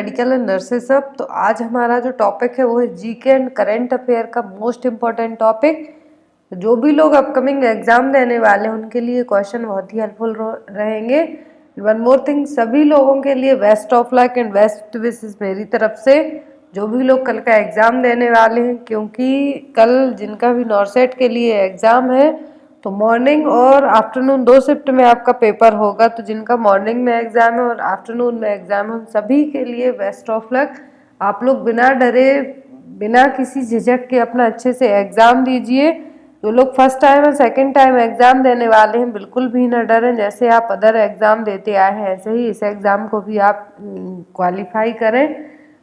Medical and nurses सब। तो आज हमारा जो टॉपिक है वो है जीके एंड करंट अफेयर का मोस्ट इम्पॉर्टेंट टॉपिक। जो भी लोग अपकमिंग एग्जाम देने वाले हैं उनके लिए क्वेश्चन बहुत ही हेल्पफुल रहेंगे। वन मोर थिंग, सभी लोगों के लिए best of luck and best wishes मेरी तरफ से। जो भी लोग कल का एग्ज़ाम देने वाले हैं, क्योंकि कल जिनका भी नॉर्सेट के लिए एग्ज़ाम है तो मॉर्निंग और आफ्टरनून 2 शिफ्ट में आपका पेपर होगा। तो जिनका मॉर्निंग में एग्ज़ाम है और आफ्टरनून में एग्ज़ाम है उन सभी के लिए बेस्ट ऑफ लक। आप लोग बिना डरे, बिना किसी झिझक के अपना अच्छे से एग्ज़ाम दीजिए। जो लोग फर्स्ट टाइम और सेकंड टाइम एग्ज़ाम देने वाले हैं बिल्कुल भी ना डरें। जैसे आप अदर एग्ज़ाम देते आए हैं ऐसे ही इस एग्ज़ाम को भी आप क्वालिफाई करें,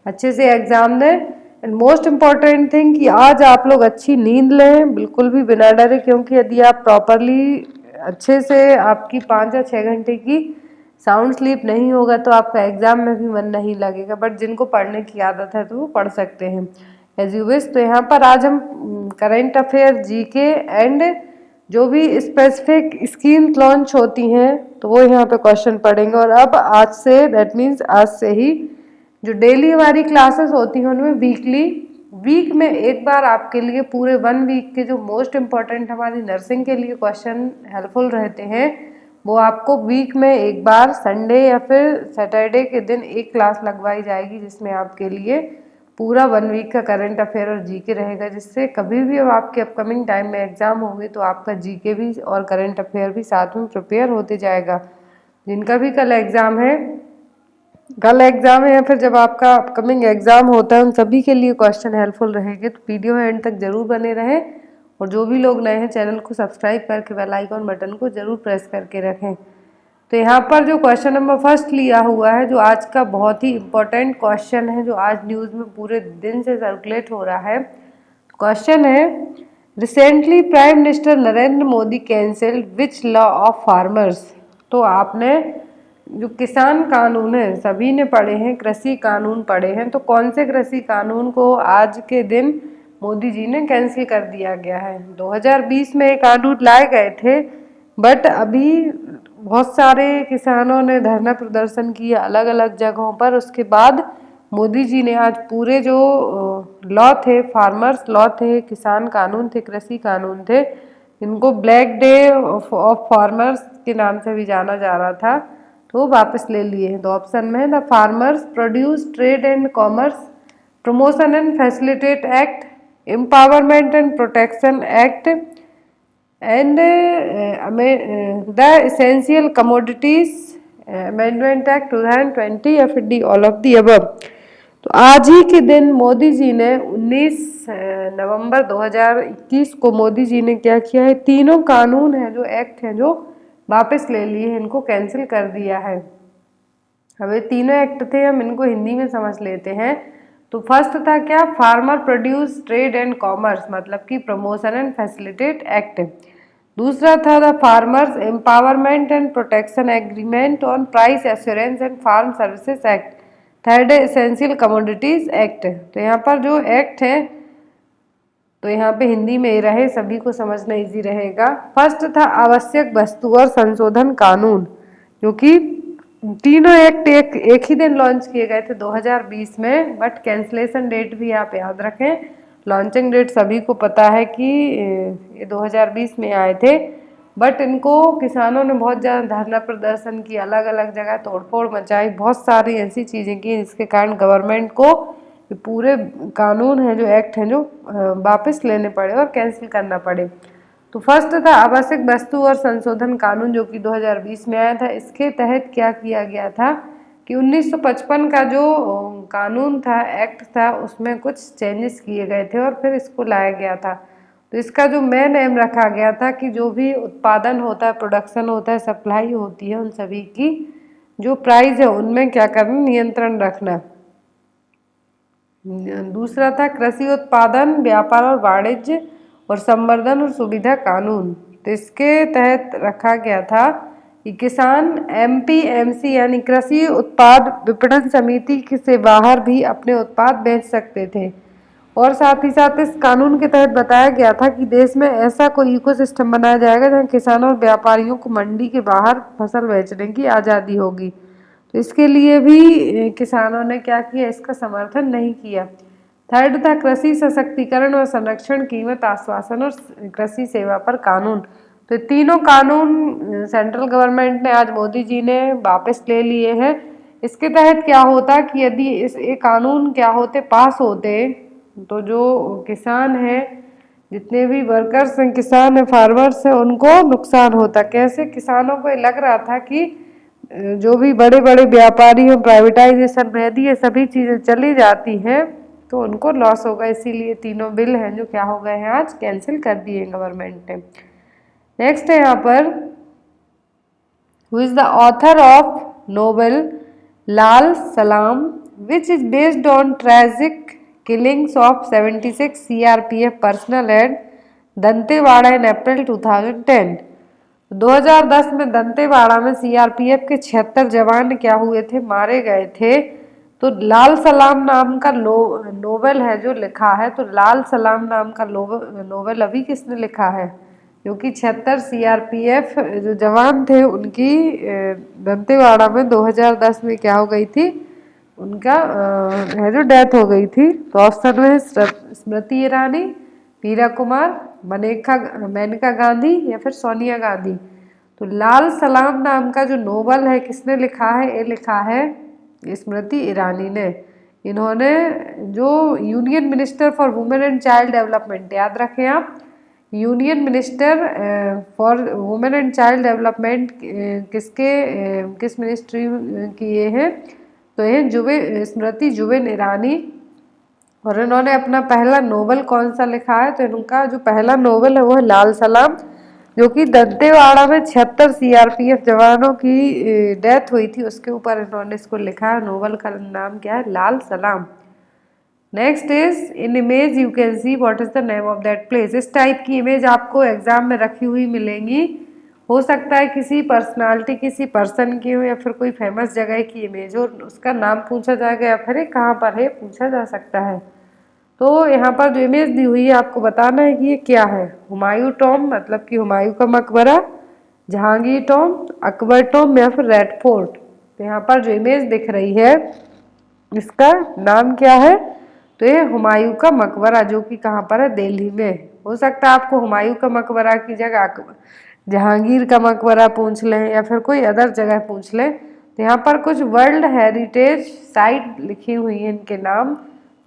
अच्छे से एग्ज़ाम दें। एंड मोस्ट इम्पॉर्टेंट थिंग कि आज आप लोग अच्छी नींद लें, बिल्कुल भी बिना डरे, क्योंकि यदि आप प्रॉपरली अच्छे से आपकी 5 या 6 घंटे की साउंड स्लीप नहीं होगा तो आपका एग्ज़ाम में भी मन नहीं लगेगा। बट जिनको पढ़ने की आदत है तो वो पढ़ सकते हैं एज यू विश। तो यहाँ पर आज हम करंट अफेयर, जीके एंड जो भी स्पेसिफिक स्कीम्स लॉन्च होती हैं तो वो यहाँ पे क्वेश्चन पढ़ेंगे। और अब आज से, दैट मीन्स आज से ही जो डेली हमारी क्लासेस होती हैं उनमें वीक में एक बार आपके लिए पूरे 1 वीक के जो मोस्ट इम्पॉर्टेंट हमारी नर्सिंग के लिए क्वेश्चन हेल्पफुल रहते हैं वो आपको वीक में एक बार संडे या फिर सैटरडे के दिन एक क्लास लगवाई जाएगी, जिसमें आपके लिए पूरा 1 वीक का करंट अफेयर और जीके रहेगा। जिससे कभी भी अब आपके अपकमिंग टाइम में एग्जाम होंगे तो आपका जीके भी और करंट अफेयर भी साथ में प्रिपेयर होते जाएगा। जिनका भी कल एग्ज़ाम है या फिर जब आपका अपकमिंग एग्ज़ाम होता है उन सभी के लिए क्वेश्चन हेल्पफुल रहेंगे। तो वीडियो एंड तक जरूर बने रहें। और जो भी लोग नए हैं चैनल को सब्सक्राइब करके बेल आइकॉन बटन को जरूर प्रेस करके रखें। तो यहाँ पर जो क्वेश्चन नंबर फर्स्ट लिया हुआ है, जो आज का बहुत ही इम्पोर्टेंट क्वेश्चन है, जो आज न्यूज़ में पूरे दिन से सर्कुलेट हो रहा है। क्वेश्चन है, recently prime minister Narendra Modi cancelled which law of farmers. तो आपने जो किसान कानून है सभी ने पढ़े हैं, कृषि कानून पढ़े हैं, तो कौन से कृषि कानून को आज के दिन मोदी जी ने कैंसिल कर दिया गया है। 2020 में एक कानून लाए गए थे, बट अभी बहुत सारे किसानों ने धरना प्रदर्शन किया अलग अलग जगहों पर। उसके बाद मोदी जी ने आज पूरे जो लॉ थे, फार्मर्स लॉ थे, किसान कानून थे, कृषि कानून थे, इनको ब्लैक डे ऑफ फार्मर्स के नाम से भी जाना जा रहा था, तो वापस ले लिए हैं। तो ऑप्शन में है the farmers produce trade and commerce promotion and facilitate act, empowerment and protection act and the essential commodities amendment act 2020 या फिर D all of the above. तो आज ही के दिन मोदी जी ने 19 नवंबर 2021 को मोदी जी ने क्या किया है, तीनों कानून है जो एक्ट हैं जो वापस ले लिए हैं, इनको कैंसिल कर दिया है। अब ये तीनों एक्ट थे, हम इनको हिंदी में समझ लेते हैं। तो फर्स्ट था क्या, farmer produce trade and commerce, मतलब कि प्रमोशन एंड फैसिलिटेट एक्ट। दूसरा था the farmers empowerment and protection agreement on price assurance and farm services act. Third है एसेंशियल कमोडिटीज एक्ट। तो यहाँ पर जो एक्ट है तो यहाँ पे हिंदी में ही रहे, सभी को समझना इजी रहेगा। फर्स्ट था आवश्यक वस्तु और संशोधन कानून, जो कि तीनों एक्ट एक ही दिन लॉन्च किए गए थे 2020 में, बट कैंसलेशन डेट भी आप याद रखें। लॉन्चिंग डेट सभी को पता है कि ये 2020 में आए थे, बट इनको किसानों ने बहुत ज़्यादा धरना प्रदर्शन किया, अलग अलग जगह तोड़फोड़ मचाई, बहुत सारी ऐसी चीज़ें की जिसके कारण गवर्नमेंट को पूरे कानून है जो एक्ट हैं जो वापस लेने पड़े और कैंसिल करना पड़े। तो फर्स्ट था आवश्यक वस्तु और संशोधन कानून, जो कि 2020 में आया था। इसके तहत क्या किया गया था कि 1955 का जो कानून था, एक्ट था, उसमें कुछ चेंजेस किए गए थे और फिर इसको लाया गया था। तो इसका जो मेन एम रखा गया था कि जो भी उत्पादन होता है, प्रोडक्शन होता है, सप्लाई होती है, उन सभी की जो प्राइस है उनमें क्या करना, नियंत्रण रखना। दूसरा था कृषि उत्पादन, व्यापार और वाणिज्य और संवर्धन और सुविधा कानून। तो इसके तहत रखा गया था कि किसान एमपीएमसी यानी कृषि उत्पाद विपणन समिति से बाहर भी अपने उत्पाद बेच सकते थे। और साथ ही साथ इस कानून के तहत बताया गया था कि देश में ऐसा कोई इकोसिस्टम बनाया जाएगा जहां किसानों और व्यापारियों को मंडी के बाहर फसल बेचने की आज़ादी होगी। तो इसके लिए भी किसानों ने क्या किया, इसका समर्थन नहीं किया। थर्ड था कृषि सशक्तिकरण और संरक्षण, कीमत आश्वासन और कृषि सेवा पर कानून। तो ये तीनों कानून सेंट्रल गवर्नमेंट ने, आज मोदी जी ने वापस ले लिए हैं। इसके तहत क्या होता कि यदि ये कानून क्या होते, पास होते, तो जो किसान हैं, जितने भी वर्कर्स हैं, किसान हैं, फार्मर्स हैं, उनको नुकसान होता। कैसे? किसानों को लग रहा था कि जो भी बड़े बड़े व्यापारी हैं, प्राइवेटाइजेशन में यदि ये सभी चीज़ें चली जाती हैं तो उनको लॉस होगा। इसीलिए तीनों बिल हैं जो क्या हो गए हैं, आज कैंसिल कर दिए गवर्नमेंट ने। नेक्स्ट है यहाँ पर, who is the author of novel Lal Salaam which is based on tragic killings of 76 CRPF personnel at Dantewada in April 2010। 2010 में दंतेवाड़ा में CRPF के 76 जवान क्या हुए थे, मारे गए थे। तो लाल सलाम नाम का नोवेल है जो लिखा है, तो लाल सलाम नाम का नोवेल अभी किसने लिखा है, क्योंकि 76 CRPF जो जवान थे उनकी दंतेवाड़ा में 2010 में क्या हो गई थी, उनका है जो डेथ हो गई थी। तो ऑप्शन में है स्मृति ईरानी, मीरा कुमार, मेनका गांधी या फिर सोनिया गांधी। तो लाल सलाम नाम का जो नोवेल है किसने लिखा है, ये लिखा है स्मृति ईरानी ने। इन्होंने जो union minister for women and child development, याद रखें आप, union minister for women and child development किस मिनिस्ट्री की ये है, तो ये स्मृति जुबिन ईरानी। और इन्होंने अपना पहला नोवेल कौन सा लिखा है, तो इनका जो पहला नोवेल है वो है लाल सलाम, जो कि दंतेवाड़ा में 76 CRPF जवानों की डेथ हुई थी, उसके ऊपर इन्होंने इसको लिखा है। नोवेल का नाम क्या है, लाल सलाम। Next is in image you can see what is the name of that place. इस टाइप की इमेज आपको एग्जाम में रखी हुई मिलेंगी। हो सकता है किसी पर्सनालिटी, किसी पर्सन की हो, या फिर कोई फेमस जगह की इमेज हो, उसका नाम पूछा जाएगा, या फिर कहाँ पर है पूछा जा सकता है। तो यहाँ पर जो इमेज दी हुई है आपको बताना है कि ये क्या है। हुमायूं टॉम मतलब कि हुमायूं का मकबरा, जहांगीर टॉम, अकबर टॉम या फिर रेड फोर्ट। तो यहाँ पर जो इमेज दिख रही है इसका नाम क्या है, तो ये हुमायूं का मकबरा, जो कि कहाँ पर है, दिल्ली में। हो सकता है आपको हुमायूं का मकबरा की जगह जहांगीर का मकबरा पूछ लें या फिर कोई अदर जगह पूछ लें। तो यहाँ पर कुछ वर्ल्ड हेरिटेज साइट लिखी हुई है, इनके नाम,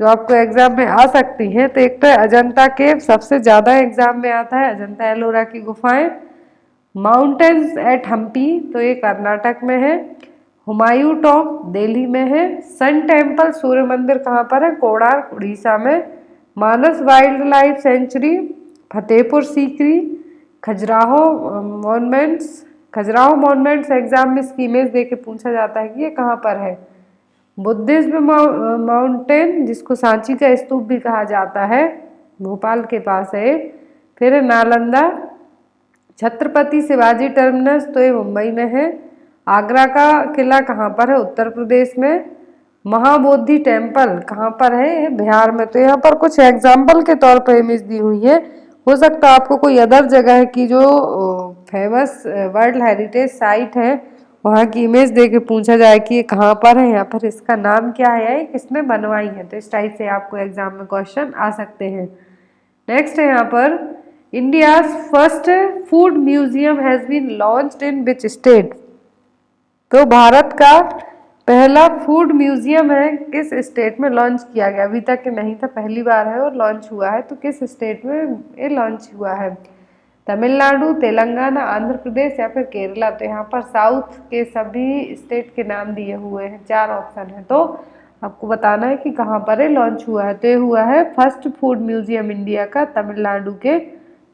जो आपको एग्जाम में आ सकती हैं। तो एक तो अजंता केव, सबसे ज़्यादा एग्जाम में आता है, अजंता एलोरा की गुफाएं। माउंटेन्स एट हम्पी, तो ये कर्नाटक में है। हुमायूं टॉम दिल्ली में है। सन टेम्पल सूर्य मंदिर कहाँ पर है, कोणार्क उड़ीसा में। Manas wild life sanctuary Fatehpur Sikri. Khajuraho monuments exam में इसकी इमेज दे के पूछा जाता है कि ये कहाँ पर है। बुद्धिज्म माउंटेन, जिसको सांची का स्तूप भी कहा जाता है, भोपाल के पास है। फिर नालंदा। छत्रपति शिवाजी टर्मिनस, तो ये मुंबई में है। आगरा का किला कहाँ पर है, उत्तर प्रदेश में। महाबोधि टेम्पल कहाँ पर है, बिहार में। तो यहाँ पर कुछ एग्जाम्पल के तौर पर इमेज दी हुई है। हो सकता है आपको कोई अदर जगह की जो फेमस वर्ल्ड हेरिटेज साइट है वहाँ की इमेज दे के पूछा जाए कि ये कहाँ पर है, यहाँ पर इसका नाम क्या है, किसने बनवाई है। तो इस टाइप से आपको एग्जाम में क्वेश्चन आ सकते हैं। नेक्स्ट है यहाँ पर, India's first food museum has been launched in which state. तो भारत का पहला फूड म्यूजियम है किस स्टेट में लॉन्च किया गया, अभी तक नहीं था, पहली बार है और लॉन्च हुआ है। तो किस स्टेट में ये लॉन्च हुआ है, तमिलनाडु, तेलंगाना, आंध्र प्रदेश या फिर केरला। तो यहाँ पर साउथ के सभी स्टेट के नाम दिए हुए हैं, 4 ऑप्शन है, तो आपको बताना है कि कहाँ पर ये लॉन्च हुआ है। तो ये हुआ है फर्स्ट फूड म्यूजियम इंडिया का तमिलनाडु के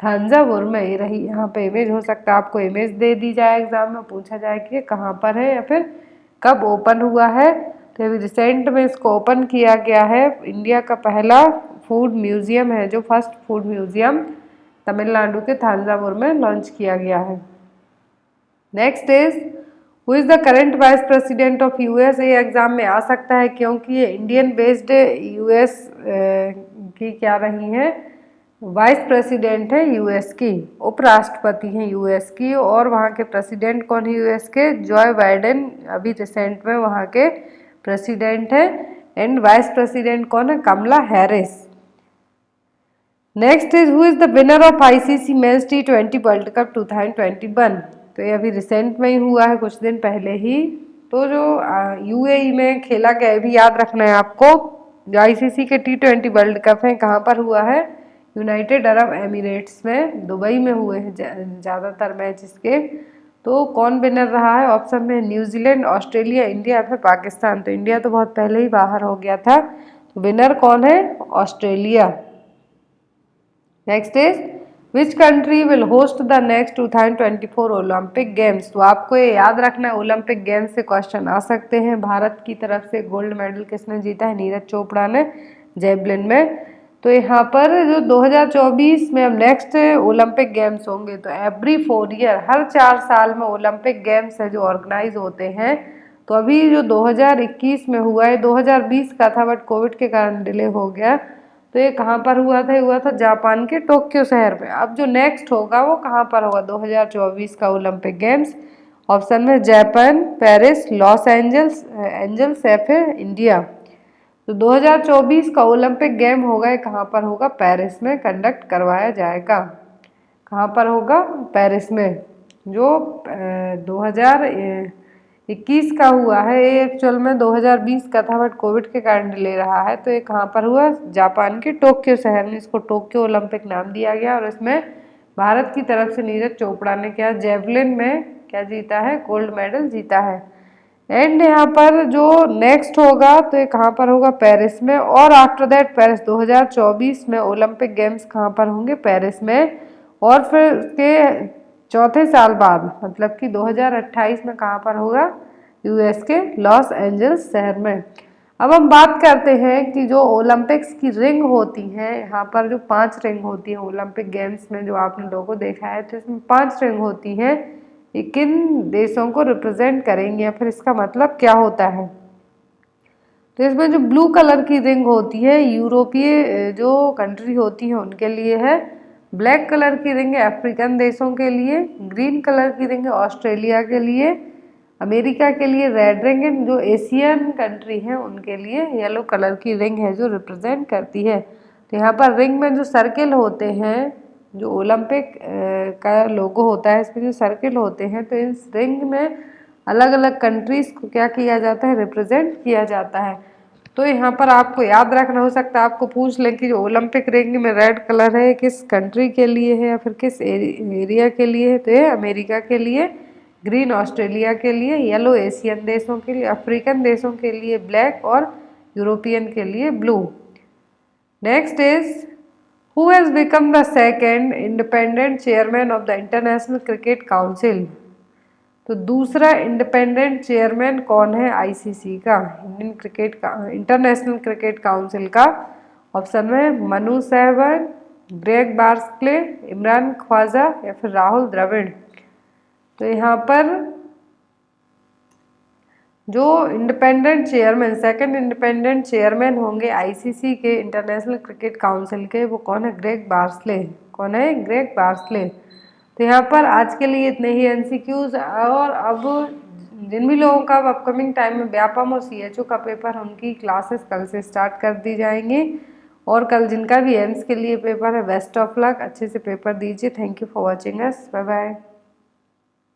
थांजावुर में। ये रही यहाँ पे इमेज। हो सकता है आपको इमेज दे दी जाए, एग्जाम में पूछा जाए कि कहाँ पर है या फिर कब ओपन हुआ है। तो अभी रिसेंट में इसको ओपन किया गया है। इंडिया का पहला फूड म्यूजियम है, जो फर्स्ट फूड म्यूजियम तमिलनाडु के थांजावुर में लॉन्च किया गया है। Next is who is the current vice president of US. ये एग्जाम में आ सकता है क्योंकि ये इंडियन बेस्ड यूएस की क्या रही है, वाइस प्रेसिडेंट है यूएस की, उपराष्ट्रपति हैं यूएस की, और वहाँ के प्रेसिडेंट कौन है यूएस के? जॉय बाइडेन अभी रिसेंट में वहाँ के प्रेसिडेंट है। एंड वाइस प्रेसिडेंट कौन है? Kamala Harris. Next is who is the winner of ICC men's T20 world cup 2021? तो ये अभी रिसेंट में ही हुआ है, कुछ दिन पहले ही। तो जो यूएई में खेला गया है, भी याद रखना है आपको, जो आईसीसी के T20 वर्ल्ड कप है कहाँ पर हुआ है? यूनाइटेड अरब एमिरेट्स में, दुबई में हुए हैं ज़्यादातर मैच इसके। तो कौन विनर रहा है? ऑप्शन में न्यूजीलैंड, ऑस्ट्रेलिया, इंडिया, फिर पाकिस्तान। तो इंडिया तो बहुत पहले ही बाहर हो गया था, तो विनर कौन है? Australia. Next is which country will host the next 2024 Olympic games? तो आपको ये याद रखना है, ओलंपिक गेम्स से क्वेश्चन आ सकते हैं। भारत की तरफ से गोल्ड मेडल किसने जीता है? नीरज चोपड़ा ने, जेवलिन में। तो यहाँ पर जो 2024 में अब नेक्स्ट ओलंपिक गेम्स होंगे, तो एवरी 4 ईयर, हर 4 साल में ओलंपिक गेम्स है जो ऑर्गेनाइज होते हैं। तो अभी जो 2021 में हुआ है, 2020 का था बट कोविड के कारण डिले हो गया। तो ये कहाँ पर हुआ था? हुआ था जापान के टोक्यो शहर में। अब जो नेक्स्ट होगा वो कहाँ पर होगा 2024 का ओलंपिक गेम्स? ऑप्शन में जापान, पेरिस, लॉस एंजल्स या फिर इंडिया। तो 2024 का ओलंपिक गेम होगा, ये कहाँ पर होगा? पेरिस में कंडक्ट करवाया जाएगा। कहाँ पर होगा? पेरिस में। जो 2021 का हुआ है, ये एक्चुअल में 2020 का था बट कोविड के कारण डिले रहा है। तो ये कहाँ पर हुआ? जापान के टोक्यो शहर में। इसको टोक्यो ओलंपिक नाम दिया गया, और इसमें भारत की तरफ से नीरज चोपड़ा ने क्या जेवलिन में क्या जीता है? गोल्ड मेडल जीता है। एंड यहाँ पर जो नेक्स्ट होगा तो ये कहाँ पर होगा? पेरिस में। और आफ्टर दैट पेरिस 2024 में ओलंपिक गेम्स कहाँ पर होंगे? पेरिस में। और फिर उसके चौथे साल बाद, मतलब कि 2028 में कहाँ पर होगा? यूएस के लॉस एंजल्स शहर में। अब हम बात करते हैं कि जो ओलंपिक्स की रिंग होती है, यहाँ पर जो 5 रिंग होती है ओलंपिक गेम्स में, जो आपने लोगो देखा है, तो इसमें 5 रिंग होती हैं। ये किन देशों को रिप्रेजेंट करेंगे या फिर इसका मतलब क्या होता है? तो इसमें जो ब्लू कलर की रिंग होती है यूरोपीय जो कंट्री होती है उनके लिए है। ब्लैक कलर की रिंग है अफ्रीकन देशों के लिए। ग्रीन कलर की रिंग है ऑस्ट्रेलिया के लिए। अमेरिका के लिए रेड रिंग है, जो एशियन कंट्री है उनके लिए येलो कलर की रिंग है जो रिप्रेजेंट करती है। तो यहाँ पर रिंग में जो सर्किल होते हैं, जो ओलंपिक का लोगो होता है, इसमें जो सर्किल होते हैं, तो इस रिंग में अलग अलग कंट्रीज को क्या किया जाता है? रिप्रेजेंट किया जाता है। तो यहाँ पर आपको याद रखना, हो सकता है आपको पूछ लें कि जो ओलंपिक रिंग में रेड कलर है किस कंट्री के लिए है या फिर किस एरिया के लिए है? तो ये अमेरिका के लिए, ग्रीन ऑस्ट्रेलिया के लिए, येलो एशियन देशों के लिए, अफ्रीकन देशों के लिए ब्लैक, और यूरोपियन के लिए blue. Next is who has become the second independent chairman of the international cricket council? तो दूसरा इंडिपेंडेंट चेयरमैन कौन है आईसीसी का, इंडियन क्रिकेट का, इंटरनेशनल क्रिकेट काउंसिल का? ऑप्शन में मनु सहवाग, ग्रेग बार्कले, इमरान ख्वाजा या फिर राहुल द्रविड़। तो यहाँ पर जो independent chairman, second independent chairman होंगे आईसीसी के, इंटरनेशनल क्रिकेट काउंसिल के, वो कौन है? Greg Barclay. कौन है? Greg Barclay. तो यहाँ पर आज के लिए इतने ही एमसीक्यूज। और अब जिन भी लोगों का अब अपकमिंग टाइम में व्यापम और सीएचओ का पेपर, उनकी क्लासेस कल से स्टार्ट कर दी जाएंगी। और कल जिनका भी एम्स के लिए पेपर है, बेस्ट ऑफ लक, अच्छे से पेपर दीजिए। Thank you for watching us, bye bye.